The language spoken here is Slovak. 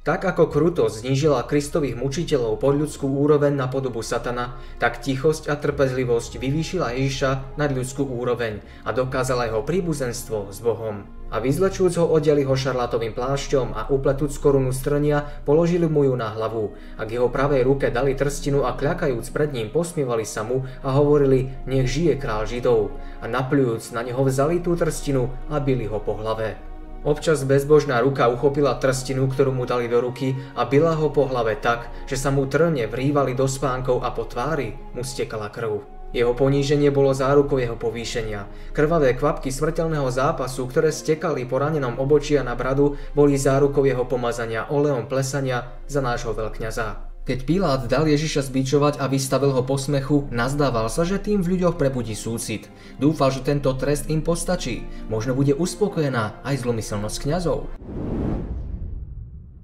Tak ako krutosť znížila Kristových mučiteľov pod ľudskú úroveň na podobu satana, tak tichosť a trpezlivosť vyvýšila Ježiša nad ľudskú úroveň a dokázala jeho príbuzenstvo s Bohom. A vyzlečujúc ho oddeli ho šarlátovým plášťom a upletúc korunu z trnia, položili mu ju na hlavu a k jeho pravej ruke dali trstinu a kľakajúc pred ním posmievali sa mu a hovorili: nech žije kráľ Židov, a napľujúc na neho vzali tú trstinu a bili ho po hlave. Občas bezbožná ruka uchopila trstinu, ktorú mu dali do ruky, a bila ho po hlave tak, že sa mu trne vrývali do spánkov a po tvári mu stekala krv. Jeho poníženie bolo zárukou jeho povýšenia. Krvavé kvapky smrteľného zápasu, ktoré stekali po ranenom obočí a na bradu, boli zárukou jeho pomazania olejom plesania za nášho veľkňaza. Keď Pilát dal Ježiša zbičovať a vystavil ho posmechu, nazdával sa, že tým v ľuďoch prebudí súcit. Dúfal, že tento trest im postačí. Možno bude uspokojená aj zlomyselnosť kňazov.